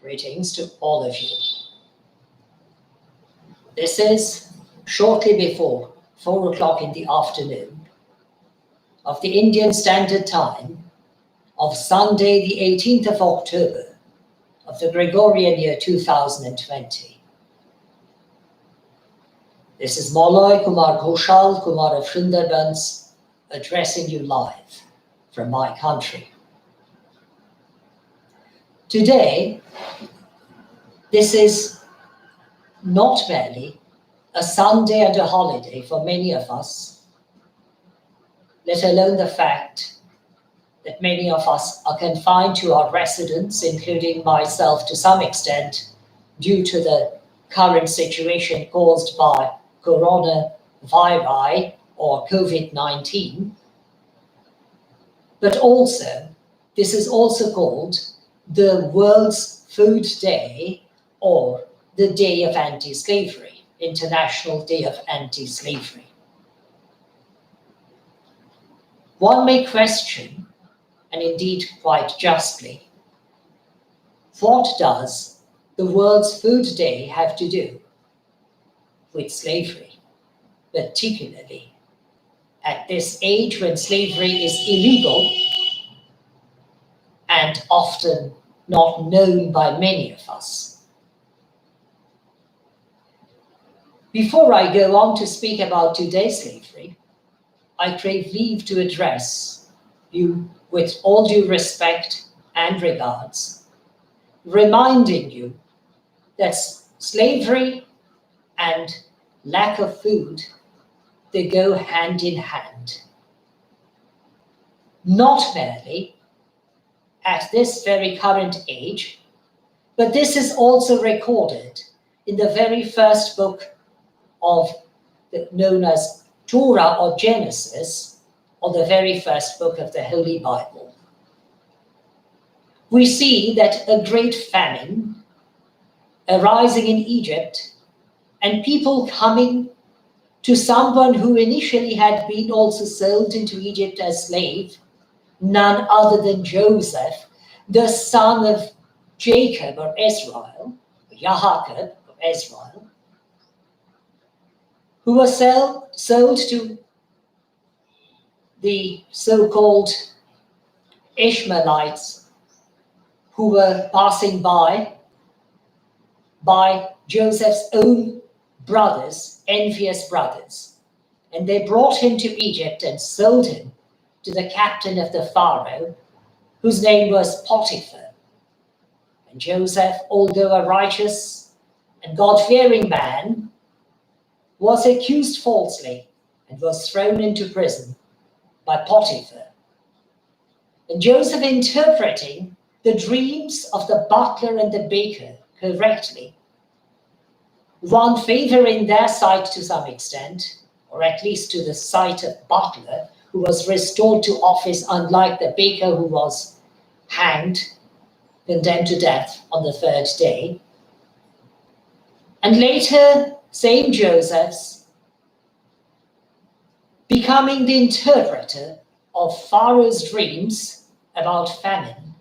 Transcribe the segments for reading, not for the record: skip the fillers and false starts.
Greetings to all of you. This is shortly before 4 o'clock in the afternoon of the Indian Standard Time of Sunday, the 18th of October of the Gregorian year 2020. This is Molloy Kumar Ghoshal, Kumar of Sundarbans, addressing you live from my country. Today, this is not merely a Sunday and a holiday for many of us, let alone the fact that many of us are confined to our residence, including myself to some extent, due to the current situation caused by coronavirus or COVID-19. But also, this is also called the World's Food Day, or the Day of Anti-Slavery, International Day of Anti-Slavery. One may question, and indeed quite justly, what does the World's Food Day have to do with slavery, particularly at this age when slavery is illegal and often not known by many of us. Before I go on to speak about today's slavery, I crave leave to address you with all due respect and regards, reminding you that slavery and lack of food, they go hand in hand. Not merely at this very current age, but this is also recorded in the very first book of known as Torah or Genesis, or the very first book of the Holy Bible. We see that a great famine arising in Egypt and people coming to someone who initially had been also sold into Egypt as slave, none other than Joseph, the son of Jacob or Israel, Yaakov of Israel, who was sold to the so-called Ishmaelites who were passing by Joseph's own brothers, envious brothers. And they brought him to Egypt and sold him to the captain of the Pharaoh, whose name was Potiphar. And Joseph, although a righteous and God-fearing man, was accused falsely and was thrown into prison by Potiphar. And Joseph, interpreting the dreams of the butler and the baker correctly, won favor in their sight to some extent, or at least to the sight of butler, who was restored to office, unlike the baker who was hanged, condemned to death on the third day. And later, same Joseph's, becoming the interpreter of Pharaoh's dreams about famine,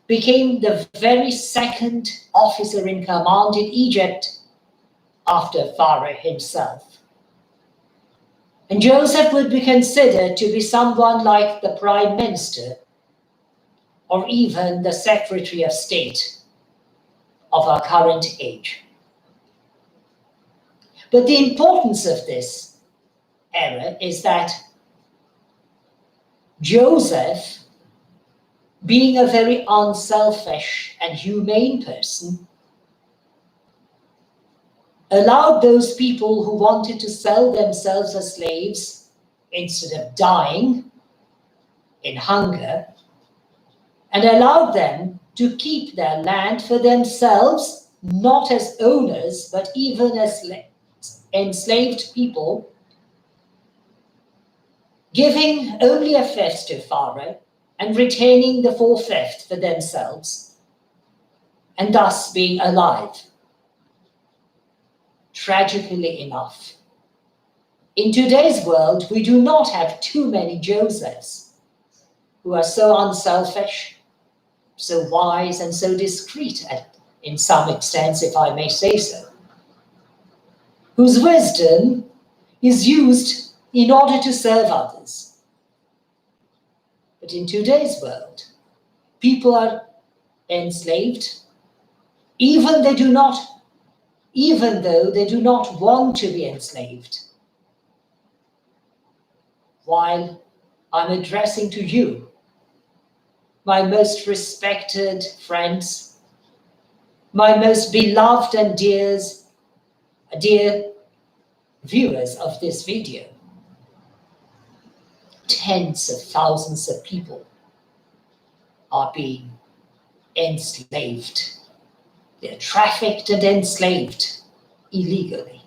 became the very second officer in command in Egypt after Pharaoh himself. And Joseph would be considered to be someone like the Prime Minister or even the Secretary of State of our current age. But the importance of this era is that Joseph, being a very unselfish and humane person, allowed those people who wanted to sell themselves as slaves, instead of dying in hunger, and allowed them to keep their land for themselves, not as owners, but even as enslaved people, giving only a fifth to Pharaoh and retaining the 4/5 for themselves, and thus being alive. Tragically enough, in today's world, we do not have too many Josephs who are so unselfish, so wise, and so discreet in some extent, if I may say so, whose wisdom is used in order to serve others. But in today's world, people are enslaved, even though they do not want to be enslaved. While I'm addressing to you, my most respected friends, my most beloved and dear viewers of this video, tens of thousands of people are being enslaved. They're trafficked and enslaved illegally.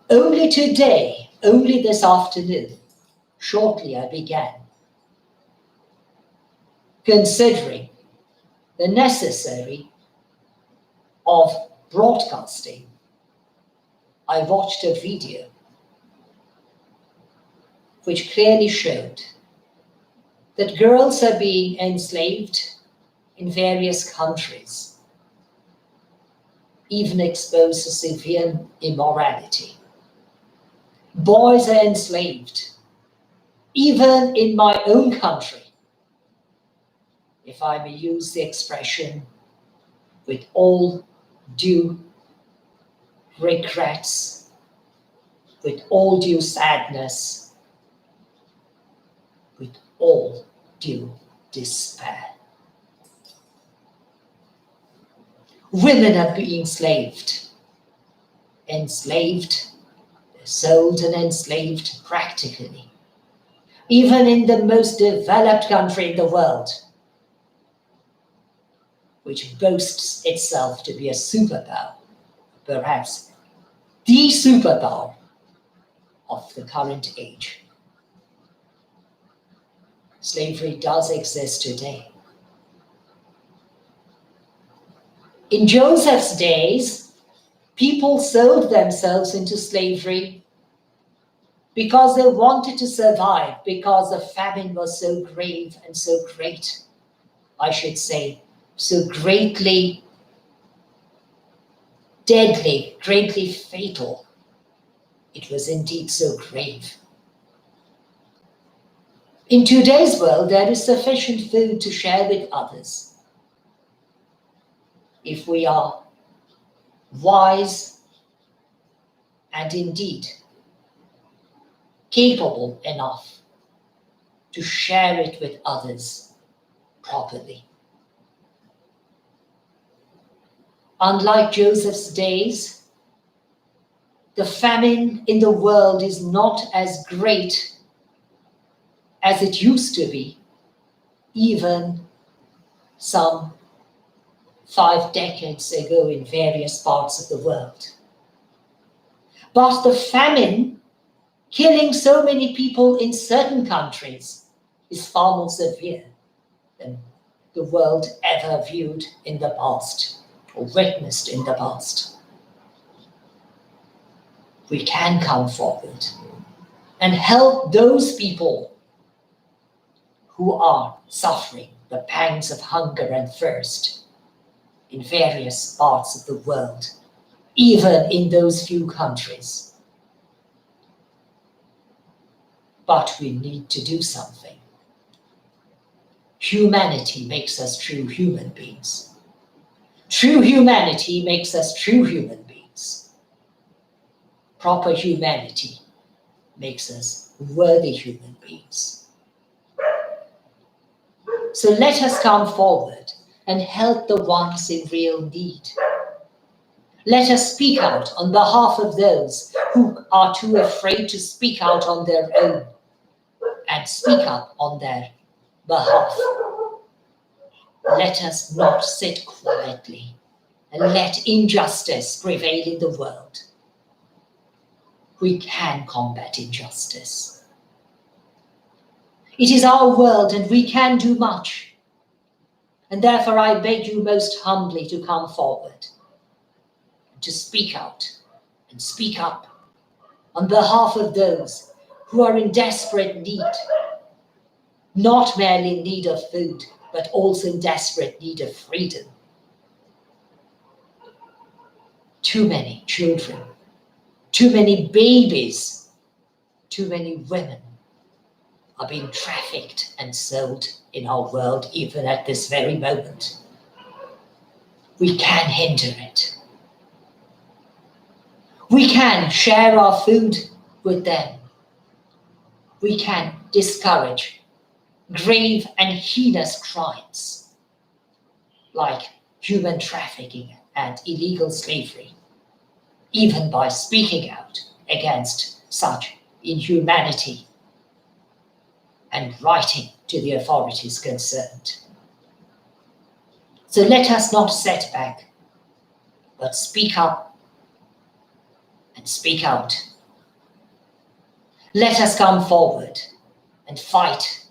Only today, only this afternoon, shortly I began considering the necessary of broadcasting. I watched a video which clearly showed that girls are being enslaved in various countries, even exposed to severe immorality. Boys are enslaved, even in my own country, if I may use the expression with all due regrets, with all due sadness, with all due despair. Women are being enslaved, sold and enslaved practically, even in the most developed country in the world, which boasts itself to be a superpower, perhaps the superpower of the current age. Slavery does exist today. In Joseph's days, people sold themselves into slavery because they wanted to survive, because the famine was so grave and so great, I should say, so greatly deadly, greatly fatal. It was indeed so grave. In today's world, there is sufficient food to share with others. If we are wise and indeed capable enough to share it with others properly. Unlike Joseph's days, the famine in the world is not as great as it used to be, even some 5 decades ago in various parts of the world. But the famine killing so many people in certain countries is far more severe than the world ever viewed in the past or witnessed in the past. We can come forward and help those people who are suffering the pangs of hunger and thirst in various parts of the world, even in those few countries. But we need to do something. Humanity makes us true human beings. True humanity makes us true human beings. Proper humanity makes us worthy human beings. So let us come forward and help the ones in real need. Let us speak out on behalf of those who are too afraid to speak out on their own and speak up on their behalf. Let us not sit quietly and let injustice prevail in the world. We can combat injustice. It is our world and we can do much. And therefore I beg you most humbly to come forward, to speak out and speak up on behalf of those who are in desperate need, not merely in need of food, but also in desperate need of freedom. Too many children, too many babies, too many women are being trafficked and sold in our world, even at this very moment. We can hinder it. We can share our food with them. We can discourage grave and heinous crimes like human trafficking and illegal slavery, even by speaking out against such inhumanity and writing to the authorities concerned. So let us not sit back, but speak up and speak out. Let us come forward and fight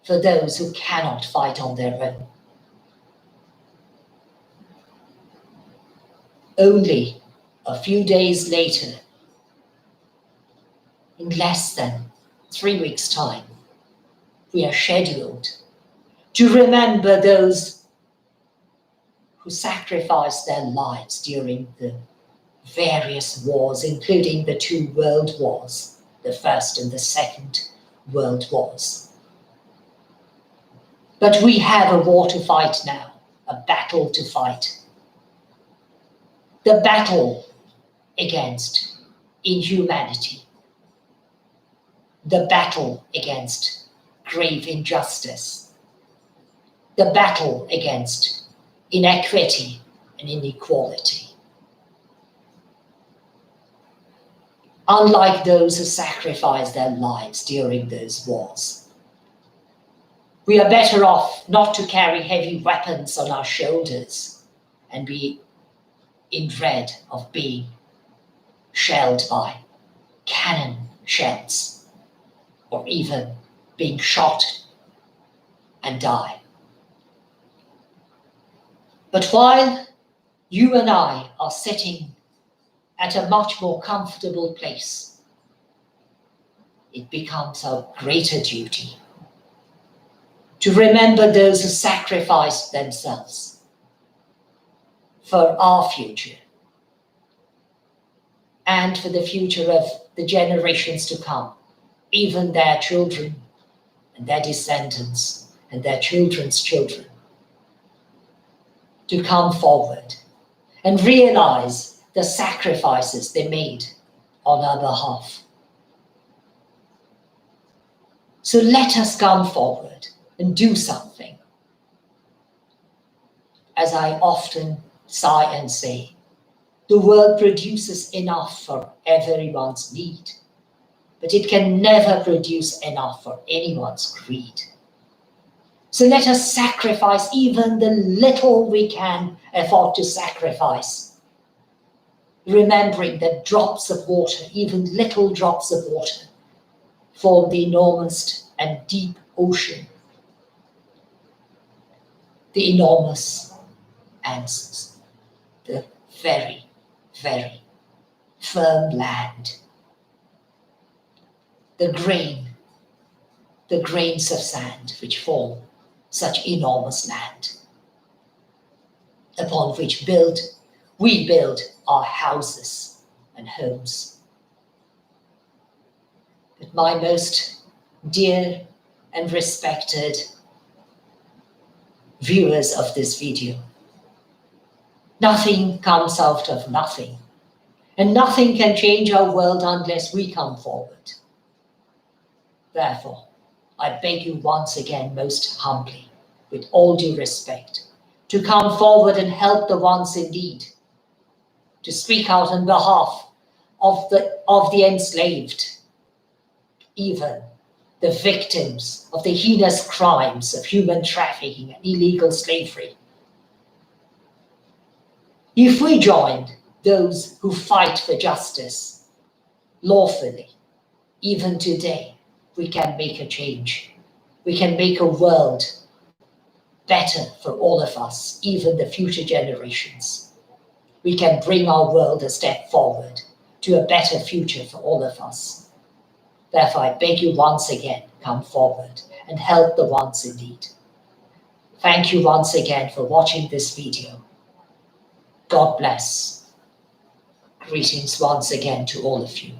for those who cannot fight on their own. Only a few days later, in less than 3 weeks' time, we are scheduled to remember those who sacrificed their lives during the various wars, including the 2 world wars, the First and the Second World Wars. But we have a war to fight now, a battle to fight. The battle against inhumanity, the battle against grave injustice, the battle against inequity and inequality. Unlike those who sacrificed their lives during those wars, we are better off not to carry heavy weapons on our shoulders and be in dread of being shelled by cannon shells, or even being shot and die. But while you and I are sitting at a much more comfortable place, it becomes our greater duty to remember those who sacrificed themselves for our future and for the future of the generations to come, even their children and their descendants and their children's children, to come forward and realize the sacrifices they made on our behalf. So let us come forward and do something. As I often sigh and say, the world produces enough for everyone's need, but it can never produce enough for anyone's greed. So let us sacrifice even the little we can afford to sacrifice, remembering that drops of water, even little drops of water, form the enormous and deep ocean, the enormous and the very, very firm land, the grains of sand which form such enormous land, upon which we build our houses and homes. But my most dear and respected viewers of this video, nothing comes out of nothing, and nothing can change our world unless we come forward. Therefore, I beg you once again, most humbly, with all due respect, to come forward and help the ones in need, to speak out on behalf of the enslaved, even the victims of the heinous crimes of human trafficking and illegal slavery. If we join those who fight for justice lawfully, even today, we can make a change. We can make a world better for all of us, even the future generations. We can bring our world a step forward to a better future for all of us. Therefore, I beg you once again, come forward and help the ones in need. Thank you once again for watching this video. God bless. Greetings once again to all of you,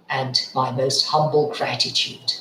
and my most humble gratitude.